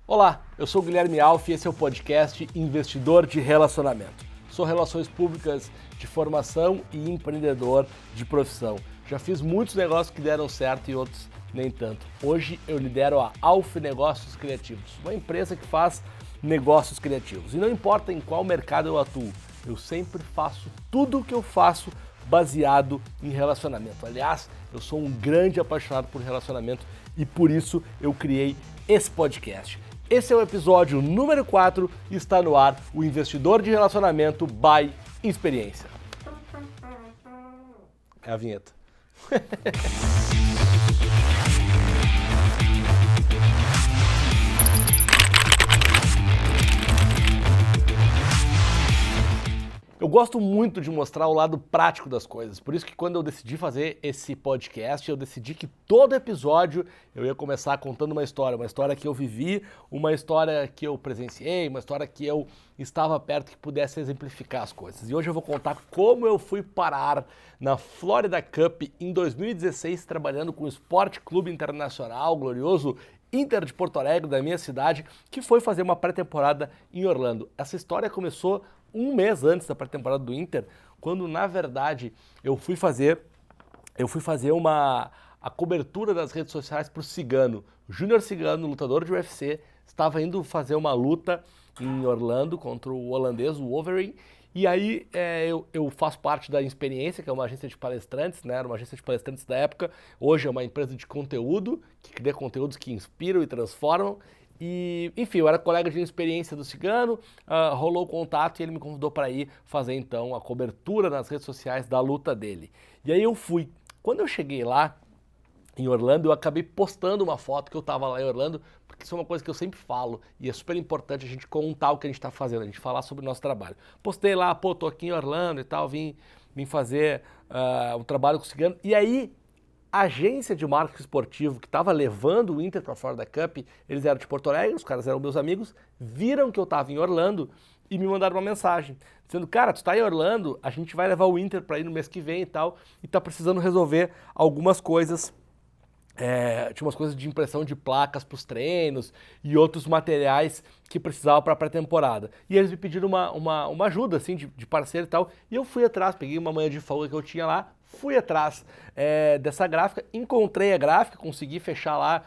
Olá, eu sou o Guilherme Alf e esse é o podcast Investidor de Relacionamento. Sou relações públicas de formação e empreendedor de profissão. Já fiz muitos negócios que deram certo e outros nem tanto. Hoje eu lidero a Alf Negócios Criativos, uma empresa que faz negócios criativos. E não importa em qual mercado eu atuo, eu sempre faço tudo o que eu faço baseado em relacionamento. Aliás, eu sou um grande apaixonado por relacionamento e por isso eu criei esse podcast. Esse é o episódio número 4 e está no ar o Investidor de Relacionamento by Experiência. É a vinheta. Eu gosto muito de mostrar o lado prático das coisas, por isso que quando eu decidi fazer esse podcast, eu decidi que todo episódio eu ia começar contando uma história que eu vivi, uma história que eu presenciei, uma história que eu estava perto que pudesse exemplificar as coisas. E hoje eu vou contar como eu fui parar na Florida Cup em 2016, trabalhando com o Esporte Clube Internacional, glorioso Inter de Porto Alegre, da minha cidade, que foi fazer uma pré-temporada em Orlando. Essa história começou um mês antes da pré-temporada do Inter, quando na verdade eu fui fazer a cobertura das redes sociais para o Cigano. O Júnior Cigano, lutador de UFC, estava indo fazer uma luta em Orlando contra o holandês, o Overeem, e aí eu faço parte da Experiência, que é uma agência de palestrantes, né? Era uma agência de palestrantes da época, hoje é uma empresa de conteúdo, que cria conteúdos que inspiram e transformam. E, enfim, eu era colega de Experiência do Cigano, rolou o contato e ele me convidou para ir fazer então a cobertura nas redes sociais da luta dele. E aí eu fui. Quando eu cheguei lá em Orlando, eu acabei postando uma foto que eu estava lá em Orlando, porque isso é uma coisa que eu sempre falo e é super importante a gente contar o que a gente está fazendo, a gente falar sobre o nosso trabalho. Postei lá, tô aqui em Orlando e tal, vim fazer um trabalho com o Cigano. E aí a agência de marketing esportivo que estava levando o Inter para a Florida Cup, eles eram de Porto Alegre, os caras eram meus amigos, viram que eu estava em Orlando e me mandaram uma mensagem, dizendo, cara, tu está em Orlando, a gente vai levar o Inter para ir no mês que vem e tal, e tá precisando resolver algumas coisas, tinha umas coisas de impressão de placas para os treinos e outros materiais que precisavam para a pré-temporada. E eles me pediram uma ajuda, assim, de parceiro e tal, e eu fui atrás, peguei uma manhã de folga que eu tinha lá, fui atrás dessa gráfica, encontrei a gráfica, consegui fechar lá,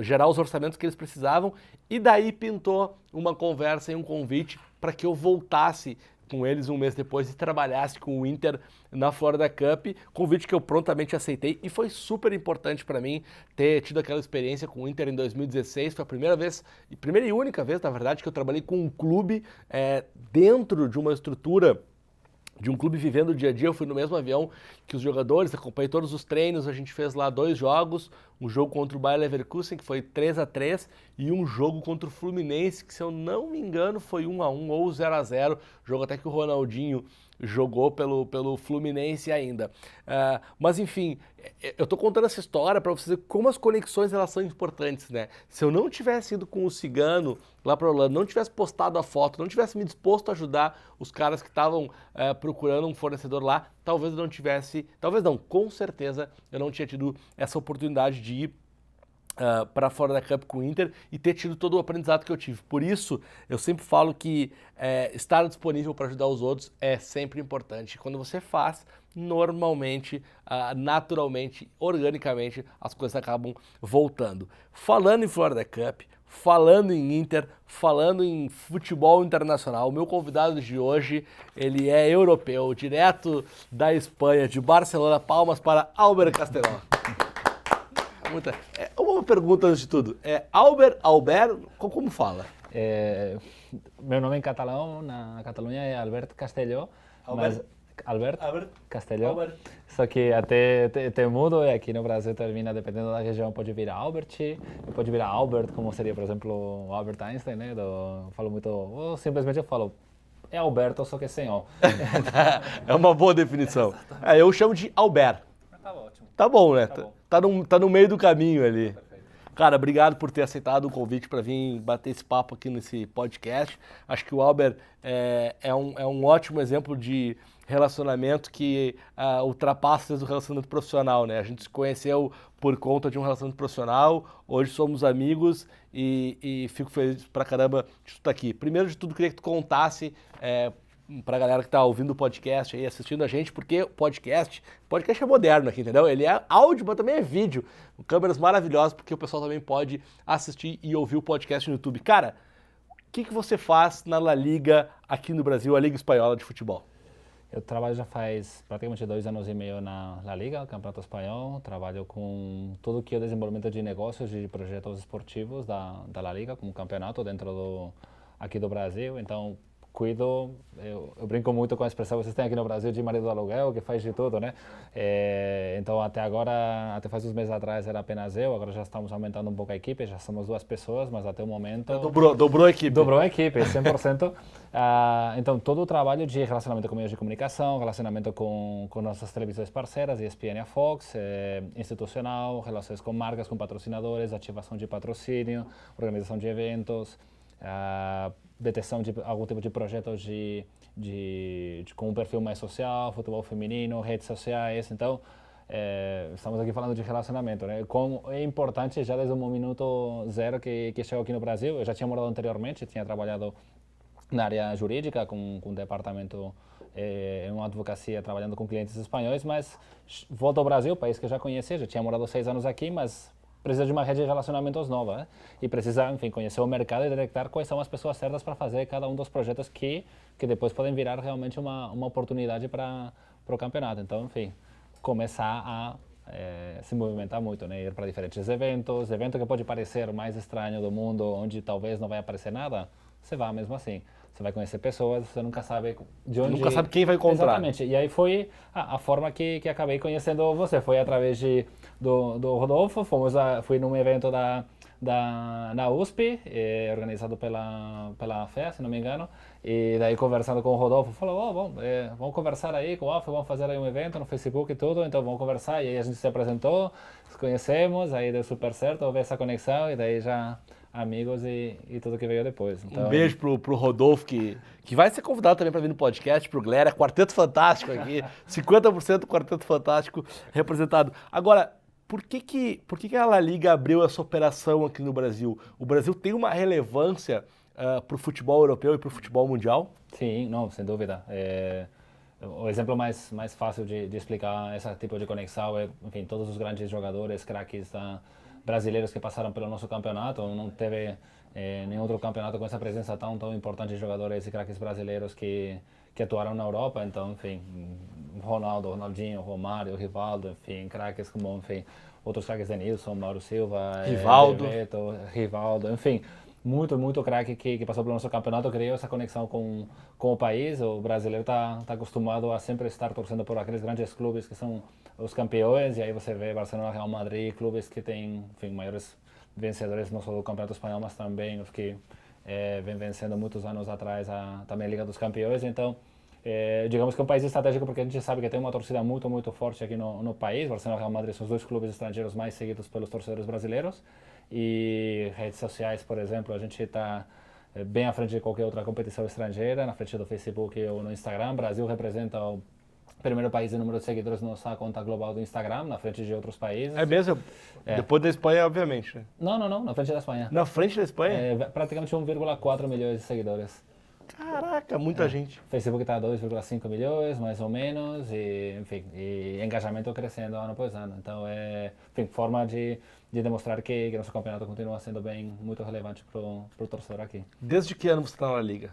gerar os orçamentos que eles precisavam, e daí pintou uma conversa e um convite para que eu voltasse com eles um mês depois e trabalhasse com o Inter na Florida Cup, convite que eu prontamente aceitei e foi super importante para mim ter tido aquela experiência com o Inter em 2016, foi a primeira e única vez, na verdade, que eu trabalhei com um clube dentro de uma estrutura de um clube vivendo o dia a dia. Eu fui no mesmo avião que os jogadores, acompanhei todos os treinos, a gente fez lá 2 jogos, um jogo contra o Bayer Leverkusen, que foi 3-3, e um jogo contra o Fluminense, que se eu não me engano foi 1-1 ou 0-0, jogo até que o Ronaldinho jogou pelo Fluminense ainda. Mas enfim, eu tô contando essa história para vocês ver como as conexões elas são importantes, né? Se eu não tivesse ido com o Cigano lá para Orlando, não tivesse postado a foto, não tivesse me disposto a ajudar os caras que estavam procurando um fornecedor lá, talvez eu não tivesse, talvez não, com certeza eu não tinha tido essa oportunidade de ir para fora da Cup com o Inter e ter tido todo o aprendizado que eu tive. Por isso, eu sempre falo que estar disponível para ajudar os outros é sempre importante. Quando você faz, normalmente, naturalmente, organicamente, as coisas acabam voltando. Falando em Florida Cup, falando em Inter, falando em futebol internacional, o meu convidado de hoje, ele é europeu, direto da Espanha, de Barcelona. Palmas para Albert Castelló. Uma pergunta antes de tudo. Albert, como fala? Meu nome em catalão, na Catalunha, é Albert Castelló. Albert Castelló. Albert. Só que até tem mudo e aqui no Brasil termina, dependendo da região, pode virar Albert, pode virar Albert, como seria, por exemplo, o Albert Einstein, né? Eu falo muito, ou simplesmente eu falo, é Alberto, só que sem O. É uma boa definição. Eu chamo de Albert. Tá ótimo. Tá bom, né? Tá no meio do caminho ali. Perfeito. Cara, obrigado por ter aceitado o convite para vir bater esse papo aqui nesse podcast. Acho que o Albert é um ótimo exemplo de relacionamento que ultrapassa o relacionamento profissional, né? A gente se conheceu por conta de um relacionamento profissional, hoje somos amigos e fico feliz pra caramba de tu estar aqui. Primeiro de tudo, queria que tu contasse pra galera que tá ouvindo o podcast aí, assistindo a gente, porque podcast é moderno aqui, entendeu? Ele é áudio, mas também é vídeo. Câmeras maravilhosas, porque o pessoal também pode assistir e ouvir o podcast no YouTube. Cara, o que você faz na La Liga aqui no Brasil, a Liga Espanhola de Futebol? Eu trabalho já faz praticamente 2 anos e meio na La Liga, Campeonato Espanhol. Trabalho com tudo que é o desenvolvimento de negócios e de projetos esportivos da La Liga, como campeonato dentro aqui do Brasil. Então, cuido, eu brinco muito com a expressão que vocês têm aqui no Brasil de marido do aluguel, que faz de tudo, né? Então, até agora, até faz uns meses atrás era apenas eu, agora já estamos aumentando um pouco a equipe, já somos 2 pessoas, mas até o momento... Dobrou a equipe. Dobrou a equipe, 100%. Então, todo o trabalho de relacionamento com meios de comunicação, relacionamento com nossas televisões parceiras, ESPN e a Fox, institucional, relações com marcas, com patrocinadores, ativação de patrocínio, organização de eventos, detecção de algum tipo de projetos com um perfil mais social, futebol feminino, redes sociais. Então, estamos aqui falando de relacionamento, né? Como é importante já desde o minuto zero que chegou aqui no Brasil. Eu já tinha morado anteriormente, tinha trabalhado na área jurídica com um departamento em uma advocacia trabalhando com clientes espanhóis, mas volto ao Brasil, país que eu já conhecia, já tinha morado 6 anos aqui, mas precisa de uma rede de relacionamentos nova, né? E precisa, enfim, conhecer o mercado e detectar quais são as pessoas certas para fazer cada um dos projetos que depois podem virar realmente uma oportunidade para o campeonato. Então, enfim, começar a se movimentar muito, né? Ir para diferentes eventos, evento que pode parecer mais estranho do mundo, onde talvez não vai aparecer nada, você vai mesmo assim. Você vai conhecer pessoas, você nunca sabe de onde... Nunca sabe quem vai encontrar. Exatamente. E aí foi a forma que acabei conhecendo você. Foi através do Rodolfo. Fui num evento na USP, organizado pela FEA, se não me engano. E daí, conversando com o Rodolfo, falou, vamos conversar aí com o AF, vamos fazer aí um evento no Facebook e tudo, então vamos conversar. E aí a gente se apresentou, nos conhecemos, aí deu super certo, houve essa conexão e daí já... amigos e tudo que veio depois. Então, um beijo pro Rodolfo, que vai ser convidado também para vir no podcast, pro Glera, Quarteto Fantástico aqui, 50% do Quarteto Fantástico representado. Agora, por que a La Liga abriu essa operação aqui no Brasil? O Brasil tem uma relevância pro futebol europeu e pro futebol mundial? Sim, não, sem dúvida. O exemplo mais fácil de explicar esse tipo de conexão é, enfim, todos os grandes jogadores, craques brasileiros que passaram pelo nosso campeonato. Não teve nenhum outro campeonato com essa presença tão importante de jogadores e craques brasileiros que atuaram na Europa. Então, enfim, Ronaldo, Ronaldinho, Romário, Rivaldo, enfim, craques como, enfim, outros craques, Denilson, Mauro Silva, Bebeto, Rivaldo, enfim, muito craque que passou pelo nosso campeonato, criou essa conexão com o país. O brasileiro tá acostumado a sempre estar torcendo por aqueles grandes clubes que são os campeões, e aí você vê Barcelona, Real Madrid, clubes que têm, enfim, maiores vencedores não só do Campeonato Espanhol, mas também os que vêm vencendo muitos anos atrás também a Liga dos Campeões. Então, digamos que é um país estratégico porque a gente sabe que tem uma torcida muito forte aqui no país. Barcelona e Real Madrid são os 2 clubes estrangeiros mais seguidos pelos torcedores brasileiros. E redes sociais, por exemplo, a gente está bem à frente de qualquer outra competição estrangeira, na frente do Facebook ou no Instagram. O Brasil representa o primeiro país em número de seguidores na nossa conta global do Instagram, na frente de outros países. É mesmo? Depois da Espanha, obviamente. Né? Não, na frente da Espanha. Na frente da Espanha? Praticamente 1,4 milhões de seguidores. Caraca, muita gente. Facebook está a 2,5 milhões, mais ou menos, e, enfim, e engajamento crescendo ano após ano. Então, enfim, forma de demonstrar que nosso campeonato continua sendo muito relevante para o torcedor aqui. Desde que ano você está na Liga?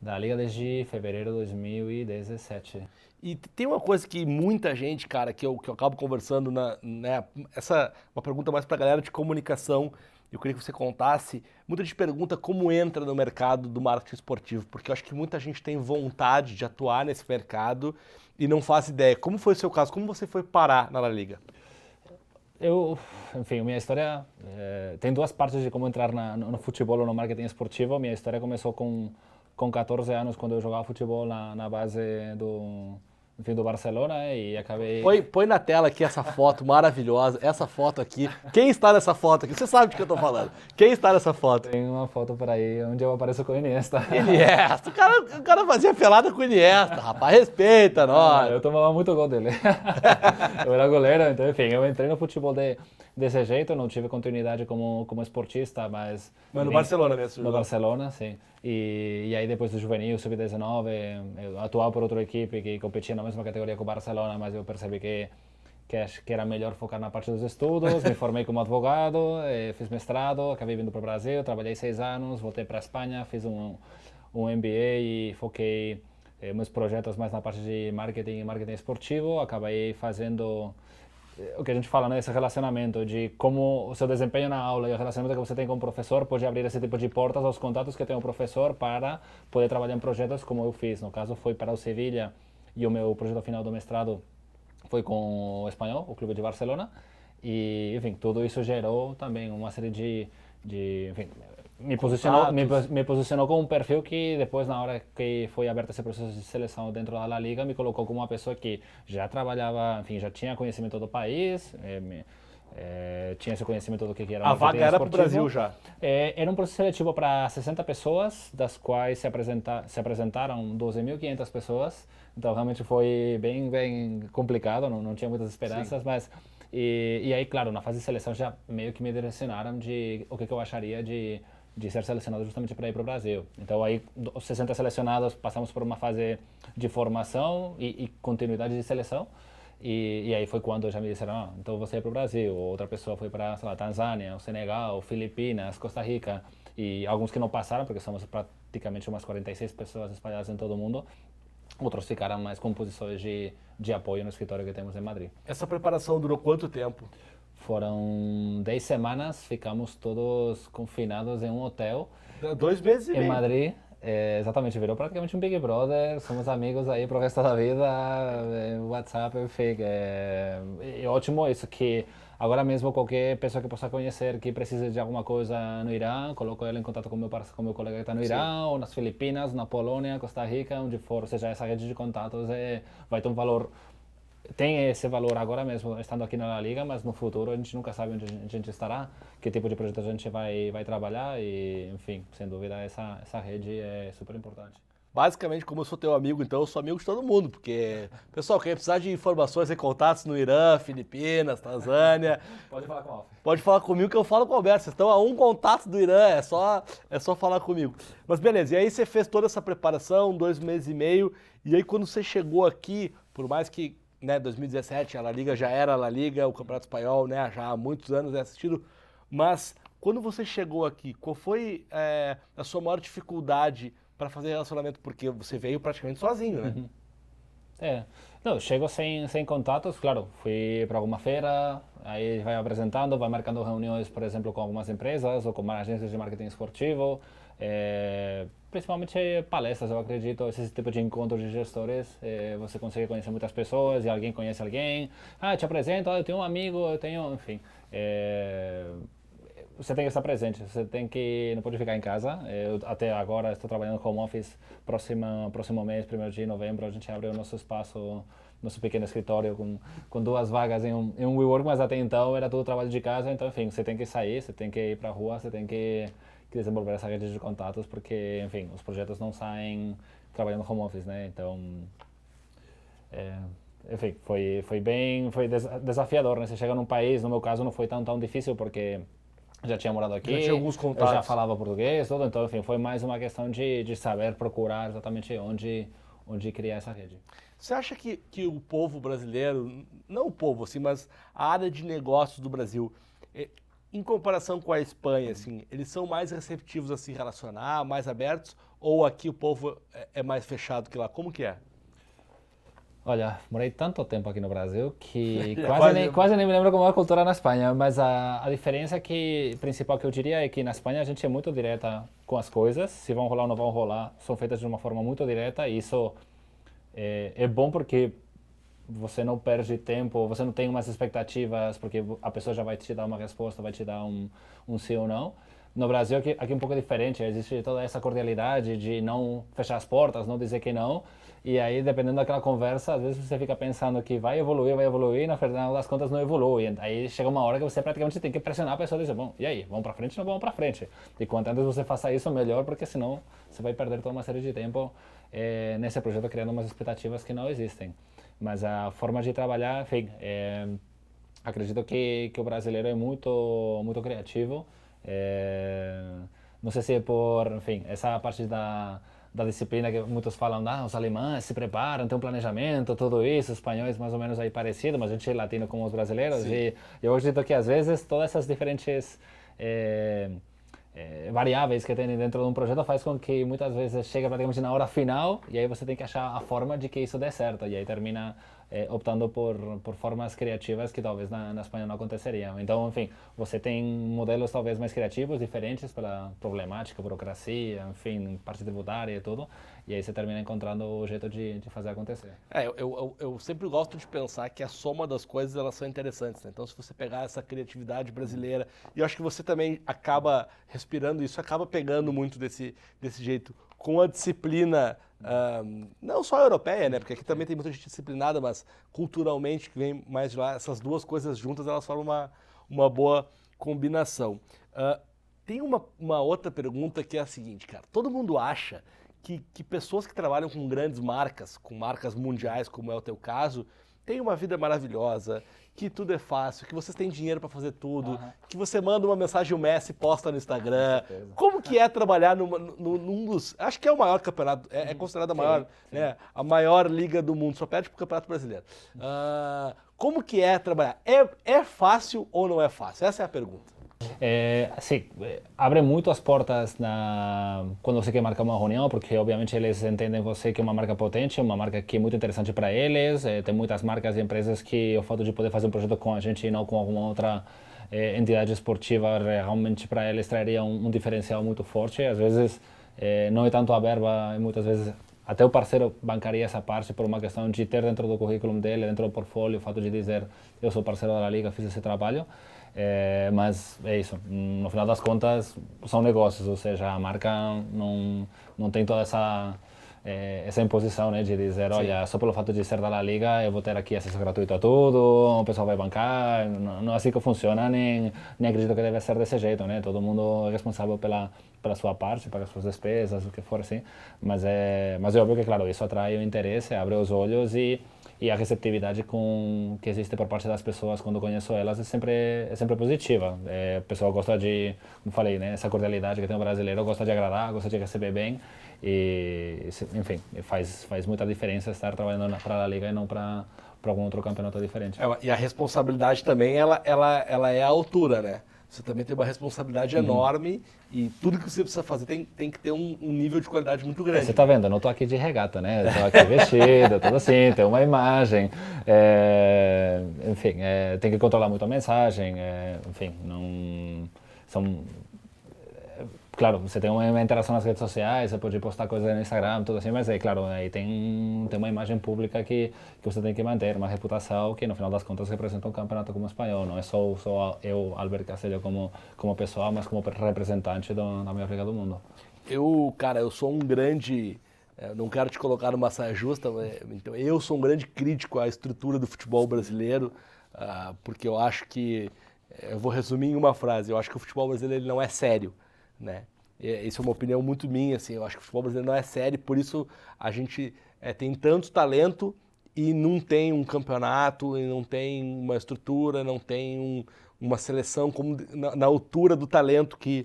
Da Liga desde fevereiro de 2017. E tem uma coisa que muita gente, cara, que eu acabo conversando, essa uma pergunta mais para a galera de comunicação, eu queria que você contasse. Muita gente pergunta como entra no mercado do marketing esportivo, porque eu acho que muita gente tem vontade de atuar nesse mercado e não faz ideia. Como foi o seu caso? Como você foi parar na La Liga? Enfim, minha história tem 2 partes de como entrar no futebol ou no marketing esportivo. Minha história começou com 14 anos, quando eu jogava futebol na base enfim, do Barcelona e acabei... Põe na tela aqui essa foto maravilhosa, essa foto aqui. Quem está nessa foto aqui? Você sabe de que eu estou falando. Quem está nessa foto? Tem uma foto por aí onde eu apareço com o Iniesta. Iniesta, o cara fazia pelada com o Iniesta, rapaz, respeita nós. Eu tomava muito gol dele. Eu era goleiro, então, enfim, eu entrei no futebol desse jeito, não tive continuidade como esportista, mas no Barcelona mesmo? No Barcelona, sim. E aí depois do juvenil, sub-19, eu atuava por outra equipe que competia na mesma categoria que o Barcelona, mas eu percebi que era melhor focar na parte dos estudos, me formei como advogado, fiz mestrado, acabei vindo para o Brasil, trabalhei 6 anos, voltei para a Espanha, fiz um MBA e foquei meus projetos mais na parte de marketing esportivo, acabei fazendo o que a gente fala, né, esse relacionamento de como o seu desempenho na aula e o relacionamento que você tem com o professor pode abrir esse tipo de portas aos contatos que tem o professor para poder trabalhar em projetos como eu fiz. No caso, foi para o Sevilla e o meu projeto final do mestrado foi com o Espanhol, o Clube de Barcelona. E, enfim, tudo isso gerou também uma série de enfim, me posicionou como um perfil que depois, na hora que foi aberto esse processo de seleção dentro da La Liga, me colocou como uma pessoa que já trabalhava, enfim, já tinha conhecimento do país, tinha esse conhecimento do que era a vaga era para o Brasil já? Era um processo seletivo para 60 pessoas, das quais se apresentaram 12.500 pessoas, então realmente foi bem complicado, não tinha muitas esperanças, mas... E aí, claro, na fase de seleção já meio que me direcionaram de o que eu acharia de ser selecionado justamente para ir para o Brasil. Então aí, os 60 selecionados, passamos por uma fase de formação e continuidade de seleção. E aí foi quando já me disseram, então você é para o Brasil. Outra pessoa foi para, sei lá, Tanzânia, o Senegal, Filipinas, Costa Rica. E alguns que não passaram, porque somos praticamente umas 46 pessoas espalhadas em todo o mundo. Outros ficaram mais com posições de apoio no escritório que temos em Madrid. Essa preparação durou quanto tempo? Foram 10 semanas, ficamos todos confinados em um hotel. 2 meses e meio. Em Madrid, exatamente, virou praticamente um Big Brother, somos amigos aí pro resto da vida, WhatsApp, enfim. É ótimo isso que agora mesmo qualquer pessoa que possa conhecer que precise de alguma coisa no Irã, coloco ela em contato com meu colega que está no Irã, ou nas Filipinas, na Polônia, Costa Rica, onde for, ou seja, essa rede de contatos vai ter um valor, tem esse valor agora mesmo, estando aqui na La Liga, mas no futuro a gente nunca sabe onde a gente estará, que tipo de projeto a gente vai trabalhar e, enfim, sem dúvida essa rede é super importante. Basicamente, como eu sou teu amigo, então eu sou amigo de todo mundo, porque, pessoal, quem precisar de informações e contatos no Irã, Filipinas, Tanzânia... Pode falar com o Alf. Pode falar comigo que eu falo com o Alberto. Vocês estão a um contato do Irã, é só falar comigo. Mas beleza, e aí você fez toda essa preparação, 2 meses e meio, e aí quando você chegou aqui, por mais que, né, 2017 a La Liga já era a La Liga, o Campeonato Espanhol, né, já há muitos anos assistido, mas quando você chegou aqui, qual foi a sua maior dificuldade para fazer relacionamento? Porque você veio praticamente sozinho, né? Uhum. Não, chego sem contatos, claro, fui para alguma feira, aí vai apresentando, vai marcando reuniões, por exemplo, com algumas empresas ou com agências de marketing esportivo, principalmente palestras, eu acredito, esse tipo de encontros de gestores, você consegue conhecer muitas pessoas e alguém conhece alguém, te apresento, eu tenho um amigo, eu tenho, enfim, você tem que estar presente, você tem que, não pode ficar em casa. Eu até agora estou trabalhando home office, próximo mês, 1º de novembro, a gente abre o nosso espaço, nosso pequeno escritório com 2 vagas em um WeWork, mas até então era tudo trabalho de casa, então enfim, você tem que sair, você tem que ir para a rua, você tem que desenvolver essa rede de contatos, porque enfim, os projetos não saem trabalhando home office, né, então... enfim, foi desafiador, né, você chega num país, no meu caso não foi tão difícil, porque... já tinha morado aqui, já tinha alguns contatos. Eu já falava português, tudo, então, enfim, foi mais uma questão de saber procurar exatamente onde criar essa rede. Você acha que o povo brasileiro, não o povo, assim, mas a área de negócios do Brasil, em comparação com a Espanha, assim, eles são mais receptivos a se relacionar, mais abertos, ou aqui o povo é mais fechado que lá? Como que é? Olha, morei tanto tempo aqui no Brasil que quase nem me lembro como é a cultura na Espanha, mas a diferença principal que eu diria é que na Espanha a gente é muito direta com as coisas, se vão rolar ou não vão rolar, são feitas de uma forma muito direta e isso é bom porque você não perde tempo, você não tem umas expectativas, porque a pessoa já vai te dar uma resposta, vai te dar um sim ou não, No Brasil, aqui é um pouco diferente, existe toda essa cordialidade de não fechar as portas, não dizer que não, e aí, dependendo daquela conversa, às vezes você fica pensando que vai evoluir, e na final das contas não evolui. Aí chega uma hora que você praticamente tem que pressionar a pessoa e dizer, bom, e aí, vamos para frente ou não vamos para frente? E quanto antes você faça isso, melhor, porque senão você vai perder toda uma série de tempo nesse projeto criando umas expectativas que não existem. Mas a forma de trabalhar, enfim, acredito que o brasileiro é muito criativo. Não sei se é por, enfim, essa parte da disciplina que muitos falam, os alemães se preparam, tem um planejamento, tudo isso, os espanhóis mais ou menos aí parecido, mas a gente é latino como os brasileiros. Sim. E eu acredito que às vezes todas essas diferentes variáveis que tem dentro de um projeto faz com que muitas vezes chega praticamente na hora final e aí você tem que achar a forma de que isso dê certo e aí termina optando por formas criativas que talvez na Espanha não aconteceriam. Então, enfim, você tem modelos talvez mais criativos, diferentes pela problemática, burocracia, enfim, parte tributária e tudo, e aí você termina encontrando o jeito de fazer acontecer. Eu sempre gosto de pensar que a soma das coisas elas são interessantes, né? Então, se você pegar essa criatividade brasileira, e eu acho que você também acaba respirando isso, acaba pegando muito desse jeito, com a disciplina não só europeia, né? Porque aqui também tem muita gente disciplinada, mas culturalmente que vem mais de lá, essas duas coisas juntas elas formam uma boa combinação. Tem uma outra pergunta que é a seguinte, cara. Todo mundo acha que pessoas que trabalham com grandes marcas, com marcas mundiais, como é o teu caso, têm uma vida maravilhosa, que tudo é fácil, que vocês têm dinheiro para fazer tudo, que você manda uma mensagem o Messi posta no Instagram. Como que é trabalhar num dos... Acho que é o maior campeonato, é considerado a maior, sim. Né, a maior liga do mundo, só perde pro Campeonato Brasileiro. Como que é trabalhar? É fácil ou não é fácil? Essa é a pergunta. Sim, abre muito as portas quando você quer marcar uma reunião, porque obviamente eles entendem você que é uma marca potente, uma marca que é muito interessante para eles. Tem muitas marcas e empresas que o fato de poder fazer um projeto com a gente e não com alguma outra entidade esportiva realmente para eles traria um diferencial muito forte. Às vezes não é tanto a verba, e muitas vezes até o parceiro bancaria essa parte por uma questão de ter dentro do currículo dele, dentro do portfólio, o fato de dizer eu sou parceiro da Liga, fiz esse trabalho. Mas é isso, no final das contas são negócios, ou seja, a marca não tem toda essa imposição, né, de dizer, olha, só pelo fato de ser da La Liga eu vou ter aqui acesso gratuito a tudo, o pessoal vai bancar, não é assim que funciona, nem acredito que deve ser desse jeito, né, todo mundo é responsável pela sua parte, paga suas despesas, o que for assim, mas é óbvio que, claro, isso atrai o interesse, abre os olhos e a receptividade que existe por parte das pessoas quando conheço elas é sempre positiva. A pessoa gosta de, como falei, né, essa cordialidade que tem o brasileiro, gosta de agradar, gosta de receber bem e, enfim, faz muita diferença estar trabalhando para a Liga e não para algum outro campeonato diferente. E a responsabilidade também, ela é a altura, né? Você também tem uma responsabilidade enorme e tudo que você precisa fazer tem que ter um nível de qualidade muito grande. Você está vendo, eu não estou aqui de regata, né? Eu estou aqui vestido, tudo assim, tem uma imagem. Enfim, tem que controlar muito a mensagem. Enfim, não... Claro, você tem uma interação nas redes sociais, você pode postar coisas no Instagram, tudo assim, mas claro, aí tem uma imagem pública que você tem que manter, uma reputação que no final das contas representa um campeonato como espanhol, não é só eu, Albert Castelhó, como pessoa, mas como representante da maior liga do mundo. Eu sou um grande, não quero te colocar numa saia justa, então eu sou um grande crítico à estrutura do futebol brasileiro, porque eu acho que, eu vou resumir em uma frase, eu acho que o futebol brasileiro ele não é sério. Né? Isso é uma opinião muito minha, assim, eu acho que o futebol brasileiro não é sério, por isso a gente tem tanto talento e não tem um campeonato, e não tem uma estrutura, não tem uma seleção como na altura do talento que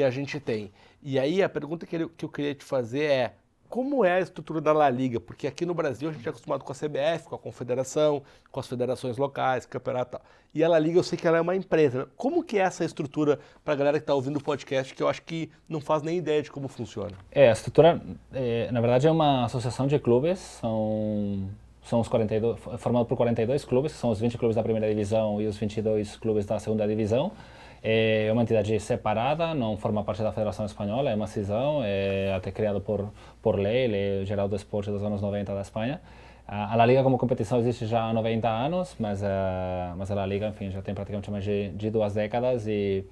a gente tem. E aí a pergunta que eu queria te fazer é, como é a estrutura da La Liga? Porque aqui no Brasil a gente é acostumado com a CBF, com a Confederação, com as federações locais, campeonato e tal. E a La Liga eu sei que ela é uma empresa. Como que é essa estrutura para a galera que está ouvindo o podcast, que eu acho que não faz nem ideia de como funciona? A estrutura, na verdade, é uma associação de clubes, são os 42, formado por 42 clubes, são os 20 clubes da primeira divisão e os 22 clubes da segunda divisão. É uma entidade separada, não forma parte da Federação Espanhola, é uma cisão, até criado por Lei Geral do Esporte dos anos 90 da Espanha. A La Liga como competição existe já há 90 anos, mas a La Liga, enfim, já tem praticamente mais de 2 décadas e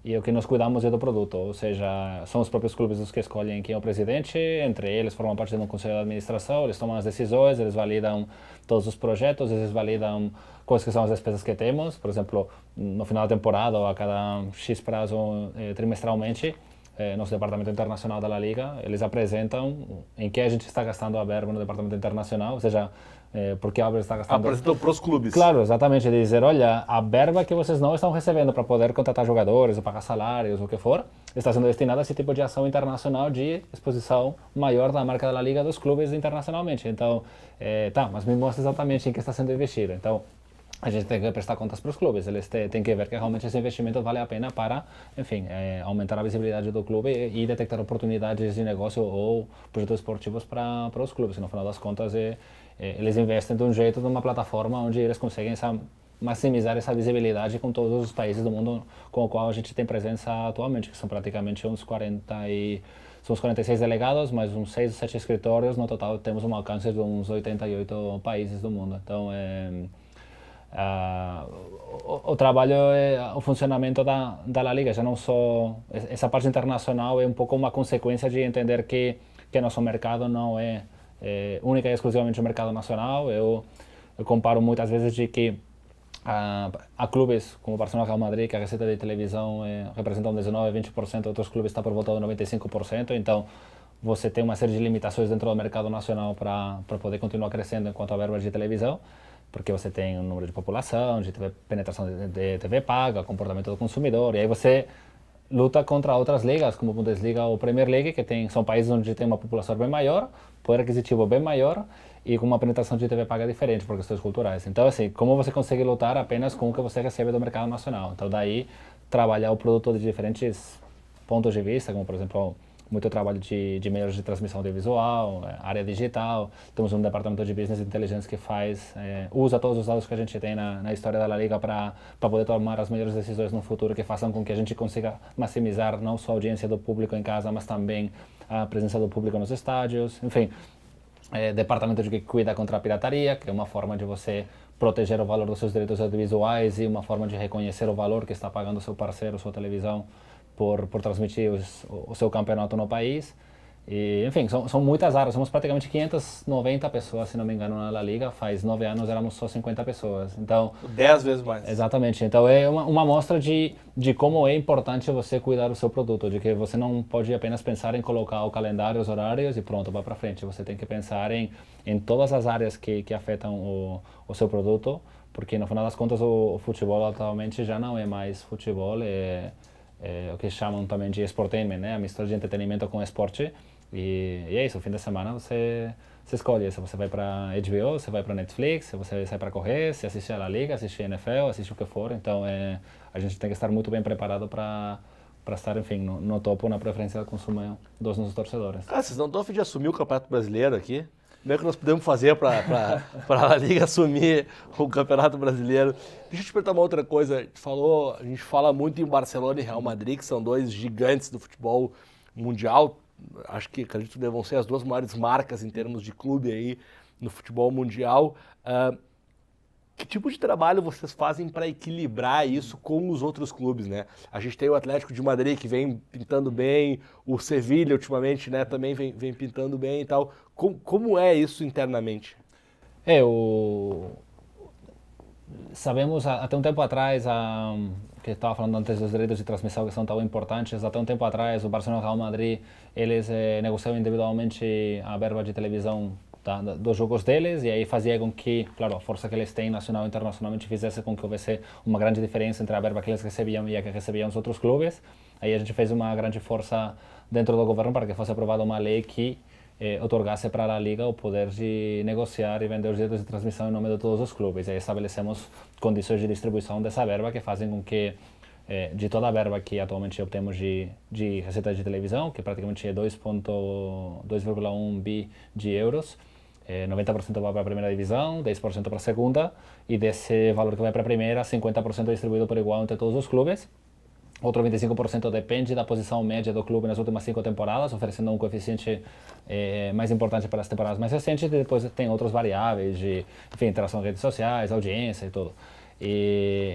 E o que nós cuidamos é do produto, ou seja, são os próprios clubes os que escolhem quem é o presidente, entre eles formam parte de um conselho de administração, eles tomam as decisões, eles validam todos os projetos, eles validam quais que são as despesas que temos, por exemplo, no final da temporada ou a cada X prazo trimestralmente, nosso departamento internacional da La Liga, eles apresentam em que a gente está gastando a verba no departamento internacional, ou seja, porque a Albert está gastando... Apresentam para os clubes. Claro, exatamente, dizer, olha, a verba que vocês não estão recebendo para poder contratar jogadores, ou pagar salários, o que for, está sendo destinada a esse tipo de ação internacional de exposição maior da marca da La Liga dos clubes internacionalmente. Então, mas me mostra exatamente em que está sendo investido. Então, a gente tem que prestar contas para os clubes, eles têm que ver que realmente esse investimento vale a pena para, enfim, aumentar a visibilidade do clube e detectar oportunidades de negócio ou projetos esportivos para os clubes. E no final das contas, eles investem de um jeito, numa plataforma onde eles conseguem maximizar essa visibilidade com todos os países do mundo com o qual a gente tem presença atualmente, que são praticamente uns 46 delegados, mais uns 6 ou 7 escritórios. No total, temos um alcance de uns 88 países do mundo. Então, o trabalho, o funcionamento da La Liga, já não só essa parte internacional é um pouco uma consequência de entender que nosso mercado não é única e exclusivamente o mercado nacional. Eu comparo muitas vezes de que há clubes como o Barcelona e Real Madrid, que a receita de televisão representa 19%, 20%, outros clubes estão por volta de 95%, então você tem uma série de limitações dentro do mercado nacional para poder continuar crescendo enquanto a verba de televisão, porque você tem um número de população, de penetração de TV paga, comportamento do consumidor, e aí você luta contra outras ligas, como a Bundesliga ou Premier League, que são países onde tem uma população bem maior, poder aquisitivo bem maior e com uma penetração de TV paga diferente por questões culturais. Então, assim, como você consegue lutar apenas com o que você recebe do mercado nacional? Então, daí, trabalhar o produto de diferentes pontos de vista, como, por exemplo, muito trabalho de meios de transmissão audiovisual, área digital. Temos um departamento de business intelligence que usa todos os dados que a gente tem na história da La Liga para poder tomar as melhores decisões no futuro que façam com que a gente consiga maximizar não só a audiência do público em casa, mas também a presença do público nos estádios. Enfim, departamento que cuida contra a pirataria, que é uma forma de você proteger o valor dos seus direitos audiovisuais e uma forma de reconhecer o valor que está pagando o seu parceiro, sua televisão, por transmitir o seu campeonato no país. E, enfim, são muitas áreas. Somos praticamente 590 pessoas, se não me engano, na La Liga. Faz 9 anos éramos só 50 pessoas. Então, 10 vezes mais. Exatamente. Então, é uma amostra de como é importante você cuidar do seu produto, de que você não pode apenas pensar em colocar o calendário, os horários e pronto, vai para frente. Você tem que pensar em todas as áreas que afetam o seu produto, porque no final das contas o futebol atualmente já não é mais futebol, é o que chamam também de sportainment, né? A mistura de entretenimento com esporte. E é isso, no fim de semana você escolhe se você vai para HBO, se vai para Netflix, se você sai para correr, se assiste a La Liga, assiste a NFL, assiste o que for. Então a gente tem que estar muito bem preparado para estar, enfim, no topo, na preferência do consumo dos nossos torcedores. Vocês não estão a fim de assumir o Campeonato Brasileiro aqui? Como é que nós podemos fazer para a La Liga assumir o Campeonato Brasileiro? Deixa eu te perguntar uma outra coisa. A gente fala muito em Barcelona e Real Madrid, que são dois gigantes do futebol mundial. Acredito que devam ser as duas maiores marcas em termos de clube aí no futebol mundial. Que tipo de trabalho vocês fazem para equilibrar isso com os outros clubes, né? A gente tem o Atlético de Madrid que vem pintando bem, o Sevilha ultimamente, né, também vem pintando bem e tal. Como é isso internamente? Sabemos até um tempo atrás, que estava falando antes dos direitos de transmissão que são tão importantes, até um tempo atrás o Barcelona e o Real Madrid, eles negociavam individualmente a verba de televisão dos jogos deles, e aí fazia com que, claro, a força que eles têm nacional e internacionalmente fizesse com que houvesse uma grande diferença entre a verba que eles recebiam e a que recebiam os outros clubes. Aí a gente fez uma grande força dentro do governo para que fosse aprovada uma lei que otorgasse para a La Liga o poder de negociar e vender os direitos de transmissão em nome de todos os clubes. E aí estabelecemos condições de distribuição dessa verba que fazem com que de toda a verba que atualmente obtemos de receita de televisão, que praticamente é 2,1 bi de euros, 90% vai para a primeira divisão, 10% para a segunda, e desse valor que vai para a primeira, 50% é distribuído por igual entre todos os clubes. Outro 25% depende da posição média do clube nas últimas 5 temporadas, oferecendo um coeficiente mais importante para as temporadas mais recentes, e depois tem outras variáveis de, enfim, interação em redes sociais, audiência e tudo.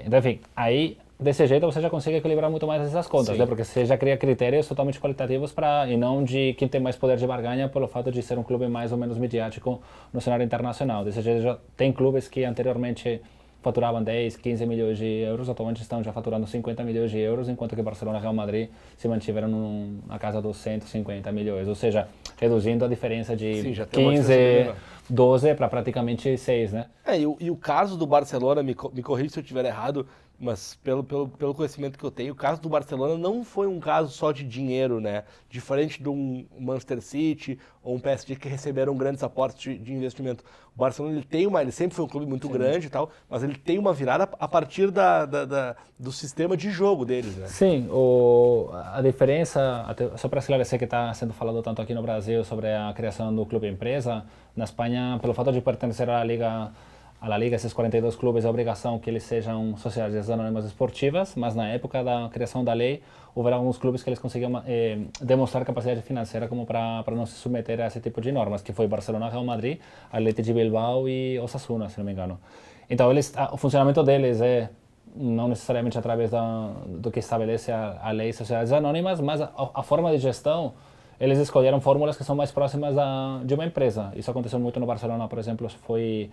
Então, enfim, aí desse jeito você já consegue equilibrar muito mais essas contas, né? Porque você já cria critérios totalmente qualitativos e não de quem tem mais poder de barganha pelo fato de ser um clube mais ou menos midiático no cenário internacional. Desse jeito já tem clubes que anteriormente faturavam 10, 15 milhões de euros, atualmente estão já faturando 50 milhões de euros, enquanto que Barcelona e Real Madrid se mantiveram na casa dos 150 milhões, ou seja, reduzindo a diferença de 15, 12 para praticamente 6, né? E o caso do Barcelona, me corrija se eu estiver errado, mas pelo conhecimento que eu tenho, o caso do Barcelona não foi um caso só de dinheiro, né? Diferente de um Manchester City ou um PSG que receberam grandes aportes de investimento. O Barcelona ele sempre foi um clube muito grande e tal, mas ele tem uma virada a partir do sistema de jogo deles, né? Sim, a diferença, só para esclarecer que está sendo falado tanto aqui no Brasil sobre a criação do clube empresa, na Espanha, pelo fato de pertencer à La Liga, esses 42 clubes, a obrigação que eles sejam sociedades anônimas esportivas, mas na época da criação da lei, houveram alguns clubes que eles conseguiam demonstrar capacidade financeira como para não se submeter a esse tipo de normas, que foi Barcelona, Real Madrid, Athletic de Bilbao e Osasuna, se não me engano. Então, o funcionamento deles é não necessariamente através do que estabelece a lei de sociedades anônimas, mas a forma de gestão, eles escolheram fórmulas que são mais próximas de uma empresa. Isso aconteceu muito no Barcelona, por exemplo, foi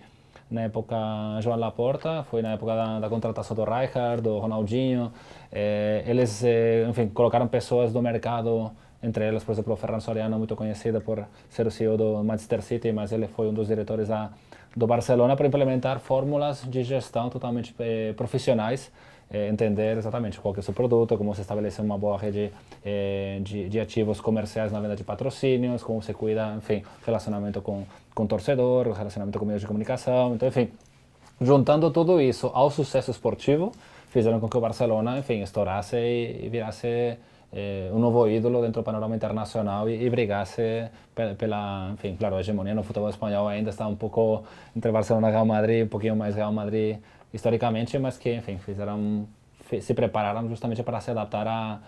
na época Joan Laporta, foi na época da contratação do Rijkaard, do Ronaldinho. Eles, enfim, colocaram pessoas do mercado, entre elas, por exemplo, o Ferran Soriano, muito conhecido por ser o CEO do Manchester City, mas ele foi um dos diretores do Barcelona, para implementar fórmulas de gestão totalmente profissionais, entender exatamente qual que é o seu produto, como se estabelece uma boa rede de ativos comerciais na venda de patrocínios, como se cuida, enfim, relacionamento com torcedor, relacionamento com meios de comunicação. Então, enfim, juntando tudo isso ao sucesso esportivo, fizeram com que o Barcelona, enfim, estourasse e virasse um novo ídolo dentro do panorama internacional e brigasse pela, enfim, claro, a hegemonia no futebol espanhol ainda está um pouco entre Barcelona e Real Madrid, um pouquinho mais Real Madrid historicamente, mas que, enfim, se prepararam justamente para se adaptar à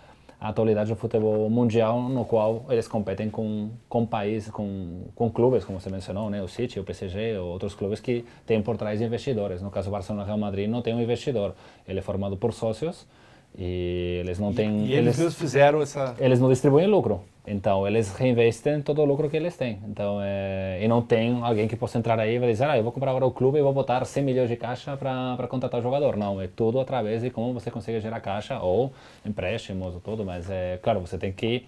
atualidade do futebol mundial, no qual eles competem com países, com clubes, como você mencionou, né, o City, o PSG, ou outros clubes que têm por trás investidores. No caso, o Barcelona e Real Madrid não tem um investidor, ele é formado por sócios e eles não têm... E eles mesmos fizeram essa... Eles não distribuem lucro, então eles reinvestem todo o lucro que eles têm. Então, e não tem alguém que possa entrar aí e dizer, eu vou comprar agora o clube e vou botar 100 milhões de caixa para contratar o jogador. Não, é tudo através de como você consegue gerar caixa ou empréstimos ou tudo, mas claro, você tem que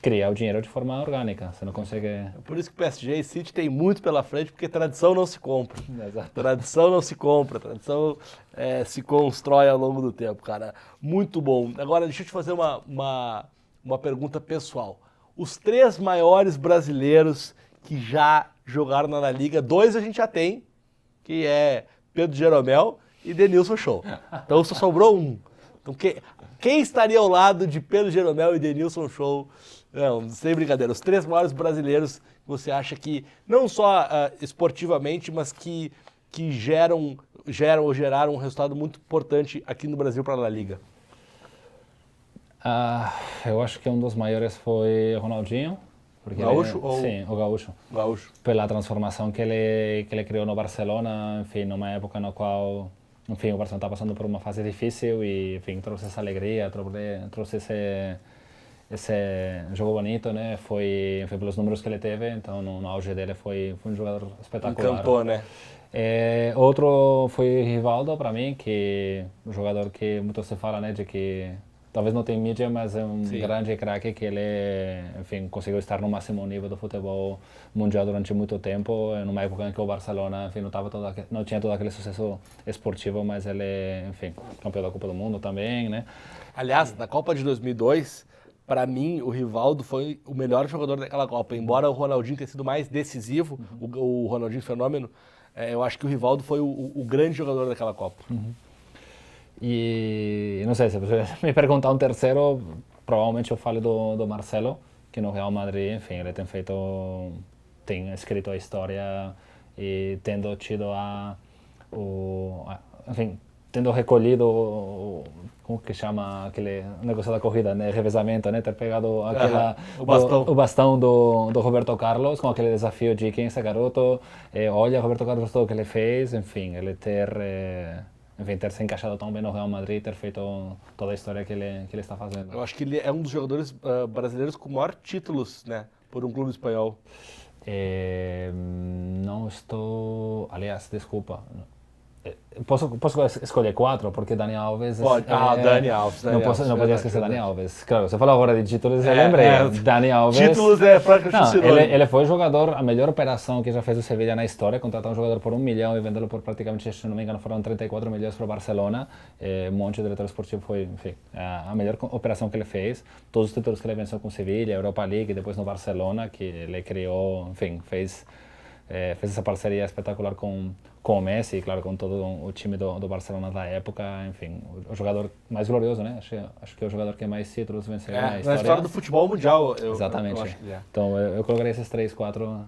criar o dinheiro de forma orgânica, você não consegue... Por isso que o PSG e City tem muito pela frente, porque tradição não se compra. Exato. Tradição não se compra, tradição se constrói ao longo do tempo, cara. Muito bom. Agora, deixa eu te fazer uma pergunta pessoal. Os 3 maiores brasileiros que já jogaram na La Liga, 2 a gente já tem, que é Pedro Jeromel e Denilson Show. Então só sobrou um. Então quem estaria ao lado de Pedro Jeromel e Denilson Show? Não, sem brincadeira, os 3 maiores brasileiros que você acha que, não só esportivamente, mas que geram ou geraram um resultado muito importante aqui no Brasil para a La Liga? Eu acho que um dos maiores foi o Ronaldinho. Porque Gaúcho? Sim, o Gaúcho. Gaúcho. Pela transformação que ele criou no Barcelona, enfim, numa época na qual, enfim, o Barcelona estava passando por uma fase difícil e, enfim, trouxe essa alegria, trouxe esse jogo bonito, né? Foi pelos números que ele teve, então no auge dele foi um jogador espetacular. Encantou, né? Outro foi Rivaldo, para mim, que um jogador que muito se fala, né, de que talvez não tem mídia, mas é um grande craque que ele, enfim, conseguiu estar no máximo nível do futebol mundial durante muito tempo, numa época em que o Barcelona, enfim, não tinha todo aquele sucesso esportivo, mas ele, enfim, campeão da Copa do Mundo também, né? Aliás, na Copa de 2002, para mim, o Rivaldo foi o melhor jogador daquela Copa. Embora o Ronaldinho tenha sido mais decisivo, o Ronaldinho Fenômeno, eu acho que o Rivaldo foi o grande jogador daquela Copa. E não sei, se você me perguntar um terceiro, provavelmente eu falo do Marcelo, que no Real Madrid, enfim, ele tem escrito a história e tendo tido enfim, tendo recolhido como que chama aquele negócio da corrida, né, revezamento, né, ter pegado o bastão do Roberto Carlos com aquele desafio de quem é esse garoto, olha Roberto Carlos tudo que ele fez, enfim, ele ter enfim, ter se encaixado tão bem no Real Madrid, ter feito toda a história que ele está fazendo. Eu acho que ele é um dos jogadores brasileiros com maior títulos, né, por um clube espanhol. Não estou... Aliás, desculpa. Posso escolher 4, porque Dani Alves... Pode. Dani Alves. Não podia esquecer Dani Alves. Claro, você falou agora de títulos, eu lembrei. Dani Alves... Títulos é praticamente ele foi jogador, a melhor operação que já fez o Sevilla na história, contratar um jogador por 1 milhão e vendê-lo por praticamente, se não me engano, foram 34 milhões para o Barcelona. Um monte de diretor esportivo foi, enfim, a melhor operação que ele fez. Todos os títulos que ele venceu com o Sevilla, Europa League, depois no Barcelona, que ele criou, enfim, fez essa parceria espetacular com o Messi e, claro, com todo o time do Barcelona da época, enfim, o jogador mais glorioso, né? Acho que é o jogador que mais títulos venceu na história. Na história do futebol mundial, Exatamente. Eu acho que é. Então, eu colocaria esses 3, 4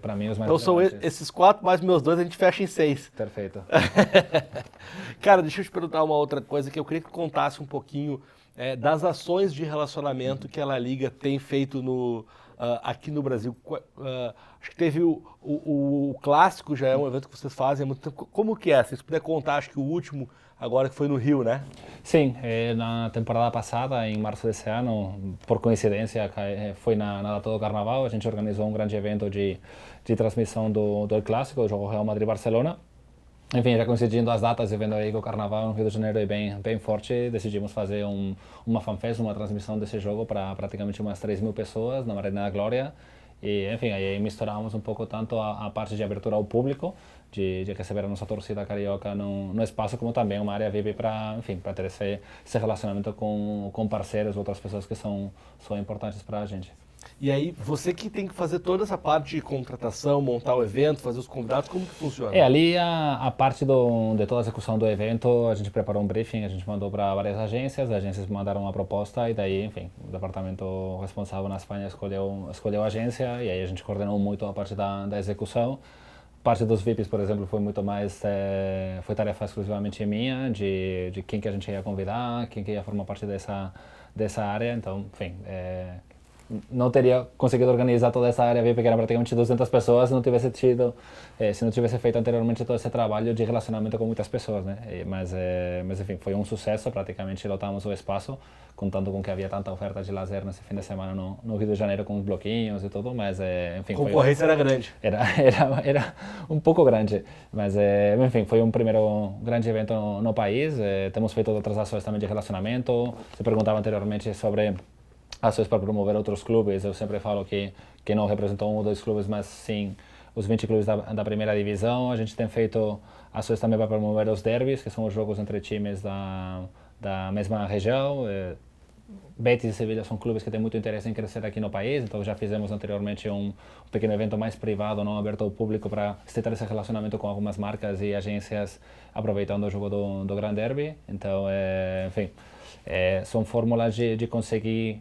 para mim os mais Então são esses 4 mais meus 2, a gente fecha em 6. Perfeito. Cara, deixa eu te perguntar uma outra coisa que eu queria que contasse um pouquinho das ações de relacionamento que a La Liga tem feito aqui no Brasil. Acho que teve o Clássico, já é um evento que vocês fazem há muito tempo. Como que é? Se você puder contar, acho que o último agora que foi no Rio, né? Sim, na temporada passada, em março desse ano, por coincidência, foi na data do Carnaval, a gente organizou um grande evento de transmissão do Clássico, do jogo Real Madrid-Barcelona. Enfim, já coincidindo as datas e vendo aí que o Carnaval no Rio de Janeiro é bem forte, decidimos fazer uma fanfest, uma transmissão desse jogo para praticamente umas 3.000 pessoas na Arena da Glória. E, enfim, aí misturamos um pouco tanto a parte de abertura ao público, de receber a nossa torcida carioca no espaço, como também uma área VIP para ter esse relacionamento com parceiros, outras pessoas que são importantes para a gente. E aí, você que tem que fazer toda essa parte de contratação, montar o evento, fazer os convidados, como que funciona? Ali a parte de toda a execução do evento, a gente preparou um briefing, a gente mandou para várias agências, as agências mandaram uma proposta e daí, enfim, o departamento responsável na Espanha escolheu a agência e aí a gente coordenou muito a parte da execução. Parte dos VIPs, por exemplo, foi muito mais, foi tarefa exclusivamente minha, de quem que a gente ia convidar, quem que ia formar parte dessa área, então, enfim, não teria conseguido organizar toda essa área VIP, que era praticamente 200 pessoas, se não tivesse feito anteriormente todo esse trabalho de relacionamento com muitas pessoas, né? Mas enfim, foi um sucesso, praticamente lotamos o espaço, contando com que havia tanta oferta de lazer nesse fim de semana no Rio de Janeiro, com os bloquinhos e tudo, mas enfim... A concorrência era grande. Era um pouco grande, mas enfim, foi um primeiro grande evento no país. Temos feito outras ações também de relacionamento. Você perguntava anteriormente sobre ações para promover outros clubes. Eu sempre falo que não representou 1 ou 2 clubes, mas sim os 20 clubes da primeira divisão. A gente tem feito ações também para promover os derbys, que são os jogos entre times da mesma região. Betis e Sevilla são clubes que têm muito interesse em crescer aqui no país, então já fizemos anteriormente um pequeno evento mais privado, não aberto ao público, para estreitar esse relacionamento com algumas marcas e agências, aproveitando o jogo do Gran Derby. Então, enfim, são fórmulas de conseguir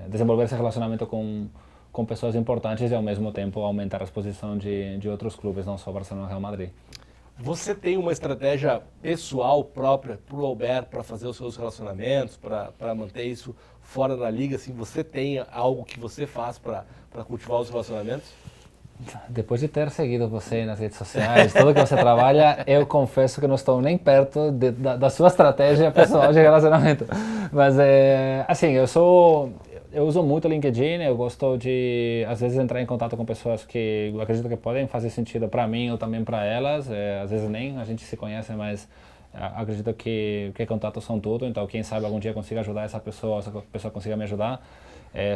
desenvolver esse relacionamento com pessoas importantes e, ao mesmo tempo, aumentar a exposição de outros clubes, não só Barcelona e Real Madrid. Você tem uma estratégia pessoal própria para o Alberto, para fazer os seus relacionamentos, para manter isso fora da liga? Assim, você tem algo que você faz para cultivar os relacionamentos? Depois de ter seguido você nas redes sociais, tudo que você trabalha, eu confesso que não estou nem perto da sua estratégia pessoal de relacionamento. Mas, assim, eu uso muito o LinkedIn, eu gosto de, às vezes, entrar em contato com pessoas que eu acredito que podem fazer sentido para mim ou também para elas. Às vezes nem a gente se conhece, mas acredito que contatos são tudo, então quem sabe algum dia consiga ajudar essa pessoa consiga me ajudar.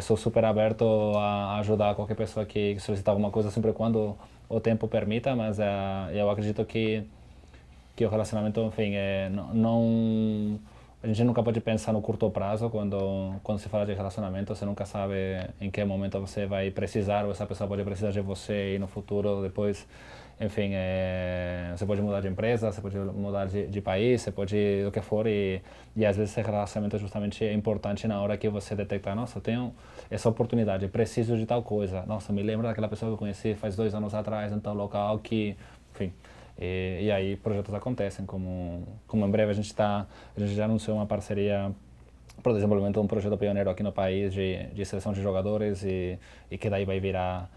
Sou super aberto a ajudar qualquer pessoa que solicitar alguma coisa, sempre quando o tempo permita, mas eu acredito que o relacionamento, enfim, a gente nunca pode pensar no curto prazo quando se fala de relacionamento. Você nunca sabe em que momento você vai precisar, ou essa pessoa pode precisar de você e no futuro depois, enfim, você pode mudar de empresa, você pode mudar de país, você pode o que for, e às vezes esse relacionamento justamente é importante na hora que você detecta, nossa, eu tenho essa oportunidade, preciso de tal coisa, nossa, me lembro daquela pessoa que eu conheci faz 2 anos atrás em tal local que, enfim, e aí projetos acontecem, como em breve a gente já anunciou uma parceria para o desenvolvimento de um projeto pioneiro aqui no país de seleção de jogadores e que daí vai virar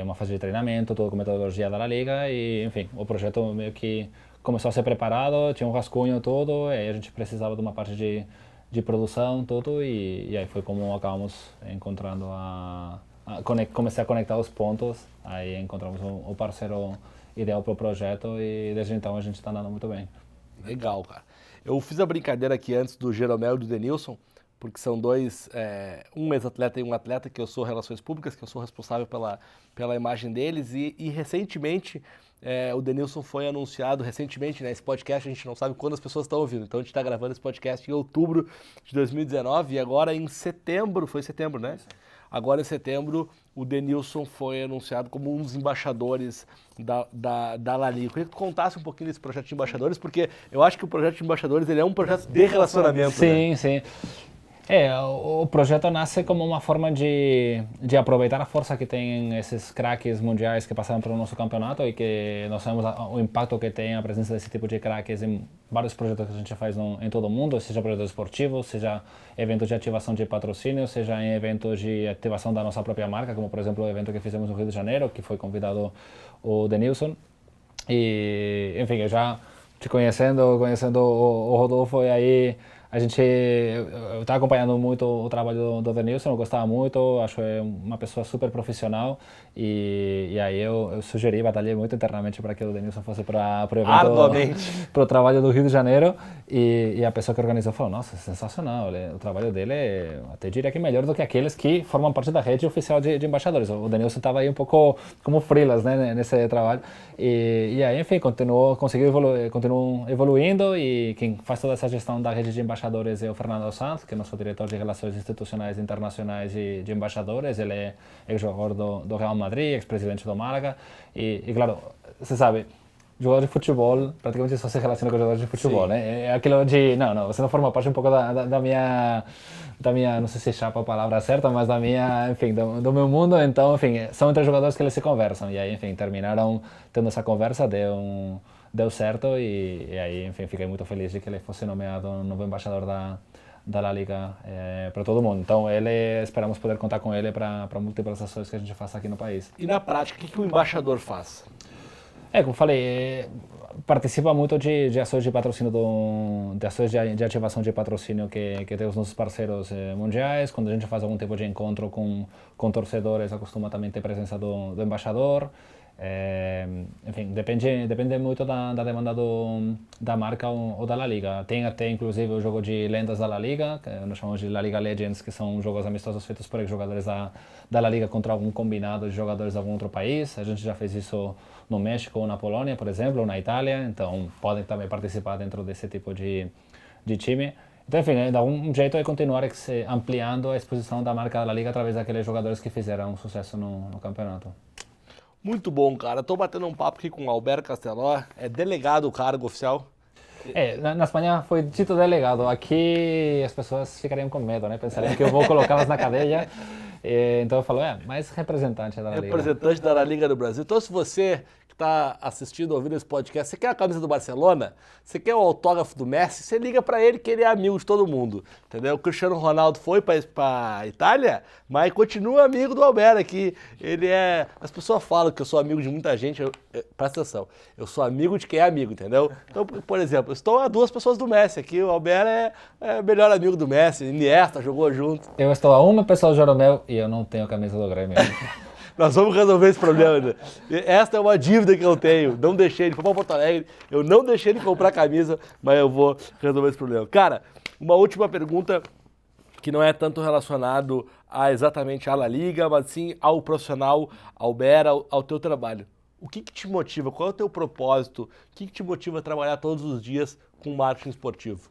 uma fase de treinamento, tudo com metodologia da La Liga e, enfim, o projeto meio que começou a ser preparado, tinha um rascunho todo, e aí a gente precisava de uma parte de produção, tudo, e aí foi como acabamos encontrando comecei a conectar os pontos, aí encontramos o parceiro ideal para o projeto e desde então a gente está andando muito bem. Legal, cara. Eu fiz a brincadeira aqui antes do Jeromel e do Denilson, porque são dois, um ex-atleta e um atleta, que eu sou relações públicas, que eu sou responsável pela imagem deles, e recentemente o Denilson foi anunciado, recentemente, né, esse podcast a gente não sabe quando as pessoas estão ouvindo, então a gente está gravando esse podcast em outubro de 2019 e agora em setembro, foi setembro, né? Agora em setembro o Denilson foi anunciado como um dos embaixadores da La Liga. Eu queria que tu contasse um pouquinho desse projeto de embaixadores, porque eu acho que o projeto de embaixadores ele é um projeto de relacionamento. Sim, né? sim. O projeto nasce como uma forma de aproveitar a força que tem esses craques mundiais que passaram pelo nosso campeonato e que nós sabemos o impacto que tem a presença desse tipo de craques em vários projetos que a gente faz em todo o mundo, seja projetos esportivos, seja eventos de ativação de patrocínio, seja em eventos de ativação da nossa própria marca, como por exemplo o evento que fizemos no Rio de Janeiro, que foi convidado o Denilson. E, enfim, eu já te conhecendo o Rodolfo, e aí eu estava acompanhando muito o trabalho do Denilson, eu gostava muito, acho uma pessoa super profissional e aí eu sugeri, batalhei muito internamente para que o Denilson fosse para o evento, para o trabalho do Rio de Janeiro e a pessoa que organizou falou, nossa, sensacional, o trabalho dele é, até diria que melhor do que aqueles que formam parte da rede oficial de embaixadores. O Denilson estava aí um pouco como freelas, né, nesse trabalho e aí, enfim, continuou evoluindo e quem faz toda essa gestão da rede de embaixadores é o Fernando Sanz, que é nosso diretor de Relações Institucionais Internacionais e de Embaixadores. Ele é ex-jogador do Real Madrid, ex-presidente do Málaga. E, claro, você sabe, jogador de futebol praticamente só se relaciona com jogadores de futebol, né? É aquilo de, não, você não forma parte um pouco da minha, não sei se chapa a palavra certa, mas da minha, enfim, do meu mundo. Então, enfim, são entre jogadores que eles se conversam. E aí, enfim, terminaram tendo essa conversa, deu certo e aí, enfim, fiquei muito feliz de que ele fosse nomeado novo embaixador da La Liga para todo mundo. Então, esperamos poder contar com ele para múltiplas ações que a gente faça aqui no país. E na prática, o que o embaixador faz? Como falei, participa muito de ações de patrocínio, de ações de ativação de patrocínio que tem os nossos parceiros mundiais. Quando a gente faz algum tipo de encontro com torcedores, acostuma também ter presença do embaixador. Enfim, depende muito da demanda da marca ou da La Liga. Tem até inclusive o jogo de lendas da La Liga, que nós chamamos de La Liga Legends, que são jogos amistosos feitos por jogadores da La Liga contra algum combinado de jogadores de algum outro país. A gente já fez isso no México ou na Polônia, por exemplo, ou na Itália, então podem também participar dentro desse tipo de time. Então, enfim, dá um jeito de continuar ampliando a exposição da marca da La Liga através daqueles jogadores que fizeram sucesso no campeonato. Muito bom, cara. Estou batendo um papo aqui com o Alberto Casteló, é delegado o cargo oficial. Na Espanha foi dito delegado. Aqui as pessoas ficariam com medo, né? Pensariam que eu vou colocá-las na cadeia. Então eu falo, mais representante da La Liga. Representante da La Liga do Brasil. Então, se você que está assistindo, ouvindo esse podcast, você quer a camisa do Barcelona? Você quer o autógrafo do Messi? Você liga para ele que ele é amigo de todo mundo, entendeu? O Cristiano Ronaldo foi para Itália, mas continua amigo do Alberto aqui. As pessoas falam que eu sou amigo de muita gente, presta atenção, eu sou amigo de quem é amigo, entendeu? Então, por exemplo, eu estou a 2 pessoas do Messi aqui, o Alberto é o melhor amigo do Messi, Iniesta jogou junto. Eu estou a 1 pessoa do Jeromel e eu não tenho a camisa do Grêmio. Nós vamos resolver esse problema. Esta é uma dívida que eu tenho. Não deixei ele, foi para Porto Alegre, eu não deixei ele comprar camisa, mas eu vou resolver esse problema. Cara, uma última pergunta que não é tanto relacionado exatamente à La Liga, mas sim ao profissional, ao Bera, ao teu trabalho. O que te motiva? Qual é o teu propósito? O que te motiva a trabalhar todos os dias com marketing esportivo?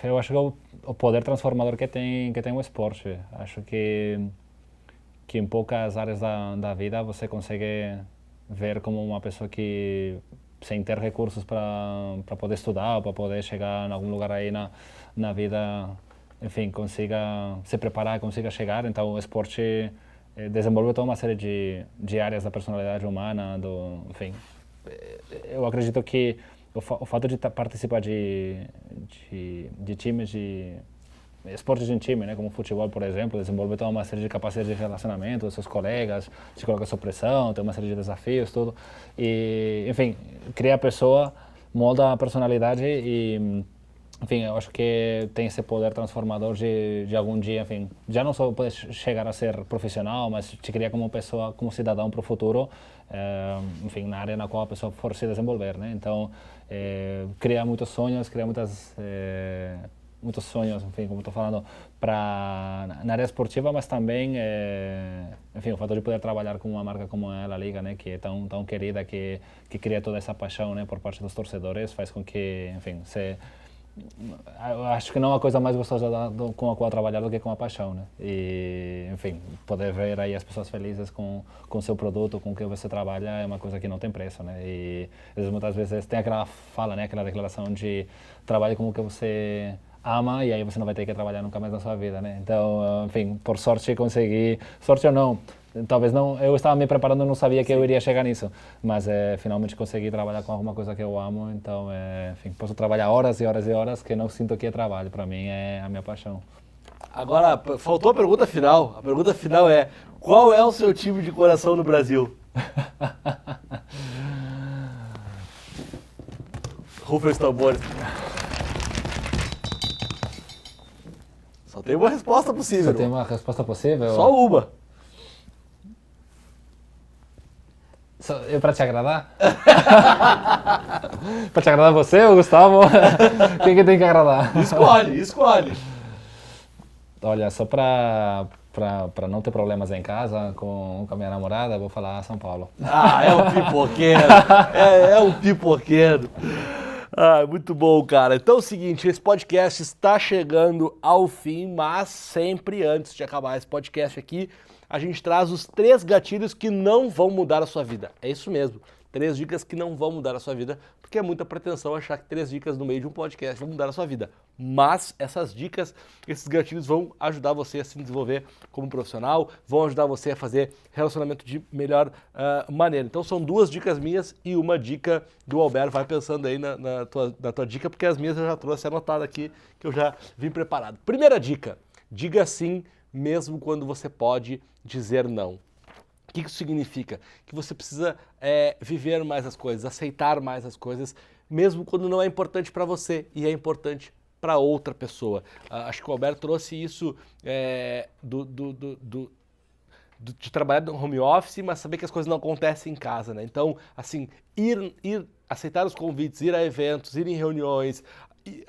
Eu acho que o poder transformador que tem o esporte. Acho que em poucas áreas da vida você consegue ver como uma pessoa que, sem ter recursos para poder estudar ou para poder chegar em algum lugar aí na vida, enfim, consiga se preparar, consiga chegar. Então o esporte desenvolve toda uma série de áreas da personalidade humana, enfim. Eu acredito que o fato de participar de times esportes em time, né, como futebol, por exemplo, desenvolve toda uma série de capacidades de relacionamento com seus colegas, se coloca sob pressão, tem uma série de desafios, tudo. E, enfim, cria a pessoa, molda a personalidade e, enfim, eu acho que tem esse poder transformador de algum dia, enfim, já não só poder chegar a ser profissional, mas te cria como pessoa, como cidadão para o futuro, enfim, na área na qual a pessoa for se desenvolver, né? Então, cria muitos sonhos, cria muitos sonhos, enfim, como estou falando, na área esportiva, mas também, enfim, o fato de poder trabalhar com uma marca como a La Liga, né, que é tão querida, que cria toda essa paixão, né, por parte dos torcedores, faz com que, enfim, eu acho que não há coisa mais gostosa com a qual trabalhar do que com a paixão, né? E, enfim, poder ver aí as pessoas felizes com o seu produto, com o que você trabalha, é uma coisa que não tem preço, né? E muitas vezes tem aquela fala, né, aquela declaração de trabalhe com o que você ama e aí você não vai ter que trabalhar nunca mais na sua vida, né? Então, enfim, por sorte consegui, sorte ou não, talvez não, eu estava me preparando, não sabia que eu iria chegar nisso, mas finalmente consegui trabalhar com alguma coisa que eu amo, então, enfim, posso trabalhar horas e horas e horas que não sinto que é trabalho, para mim é a minha paixão. Agora, faltou a pergunta final. A pergunta final é: qual é o seu time de coração no Brasil? Rufa os tambores. Só tem uma resposta possível. Só tem uma resposta possível? Só uma. É pra te agradar? Pra te agradar você ou Gustavo? Quem que tem que agradar? Escolhe. Olha, só pra não ter problemas em casa com a minha namorada, vou falar São Paulo. É um pipoqueiro. É um pipoqueiro. Muito bom, cara. Então é o seguinte, esse podcast está chegando ao fim, mas sempre antes de acabar esse podcast aqui, a gente traz os 3 gatilhos que não vão mudar a sua vida. É isso mesmo, 3 dicas que não vão mudar a sua vida, porque é muita pretensão achar que 3 dicas no meio de um podcast vão mudar a sua vida. Mas essas dicas, esses gatilhos vão ajudar você a se desenvolver como profissional, vão ajudar você a fazer relacionamento de melhor maneira. Então são 2 dicas minhas e uma dica do Alberto. Vai pensando aí na tua dica, porque as minhas eu já trouxe anotado aqui, que eu já vim preparado. Primeira dica, diga sim mesmo quando você pode dizer não. O que isso significa? Que você precisa viver mais as coisas, aceitar mais as coisas, mesmo quando não é importante para você e é importante para outra pessoa. Acho que o Alberto trouxe isso de trabalhar no home office, mas saber que as coisas não acontecem em casa, né? Então, assim, aceitar os convites, ir a eventos, ir em reuniões,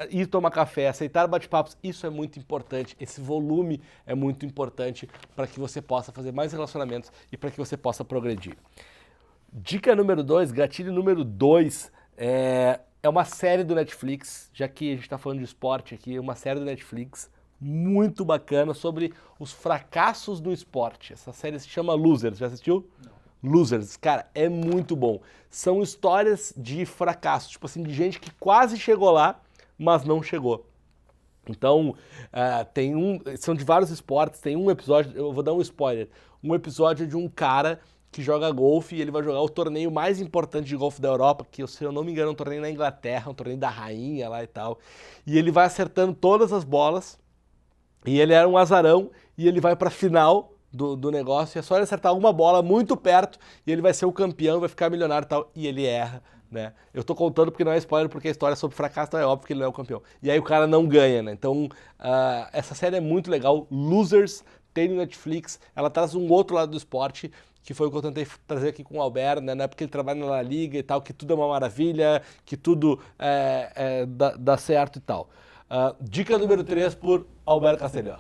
ir tomar café, aceitar bate-papos, isso é muito importante, esse volume é muito importante para que você possa fazer mais relacionamentos e para que você possa progredir. Dica número 2, gatilho número 2, é uma série do Netflix, já que a gente está falando de esporte aqui, uma série do Netflix muito bacana sobre os fracassos no esporte. Essa série se chama Losers, já assistiu? Não. Losers, cara, é muito bom. São histórias de fracasso, tipo assim, de gente que quase chegou lá, mas não chegou. Então, são de vários esportes, tem um episódio, eu vou dar um spoiler, um episódio de um cara que joga golfe e ele vai jogar o torneio mais importante de golfe da Europa, que, se eu não me engano, é um torneio na Inglaterra, um torneio da rainha lá e tal, e ele vai acertando todas as bolas, e ele era um azarão, e ele vai pra final do negócio, e é só ele acertar uma bola muito perto, e ele vai ser o campeão, vai ficar milionário e tal, e ele erra. Né? Eu tô contando porque não é spoiler, porque a história é sobre fracasso, então é óbvio que ele não é o campeão. E aí o cara não ganha, né? Então, essa série é muito legal. Losers, tem no Netflix. Ela traz um outro lado do esporte, que foi o que eu tentei trazer aqui com o Alberto, né? Não é porque ele trabalha na La Liga e tal, que tudo é uma maravilha, que tudo dá certo e tal. Dica número 3 por Alberto Castelhão.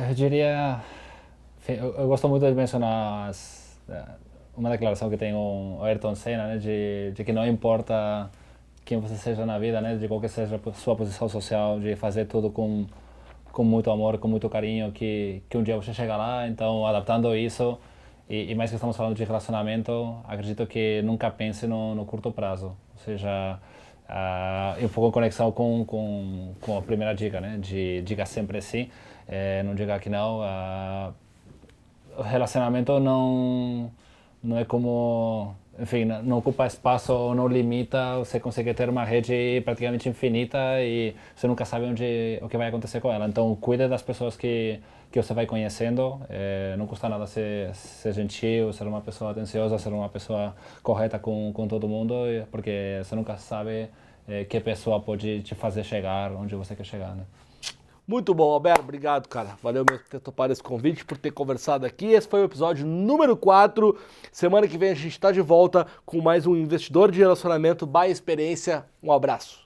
Eu diria... Eu gosto muito de mencionar uma declaração que tem o Ayrton Senna, né, de que não importa quem você seja na vida, né, de qual que seja a sua posição social, de fazer tudo com muito amor, com muito carinho, que um dia você chega lá. Então, adaptando isso, e mais que estamos falando de relacionamento, acredito que nunca pense no curto prazo. Ou seja, um pouco em conexão com a primeira dica, né, de diga sempre sim, não diga que não. O relacionamento não é como enfim, não ocupa espaço, não limita, você consegue ter uma rede praticamente infinita e você nunca sabe o que vai acontecer com ela. Então, cuide das pessoas que você vai conhecendo, não custa nada ser gentil, ser uma pessoa atenciosa, ser uma pessoa correta com todo mundo, porque você nunca sabe que pessoa pode te fazer chegar onde você quer chegar, né? Muito bom, Alberto. Obrigado, cara. Valeu mesmo por ter topado esse convite, por ter conversado aqui. Esse foi o episódio número 4. Semana que vem a gente está de volta com mais um Investidor de Relacionamento by Experiência. Um abraço.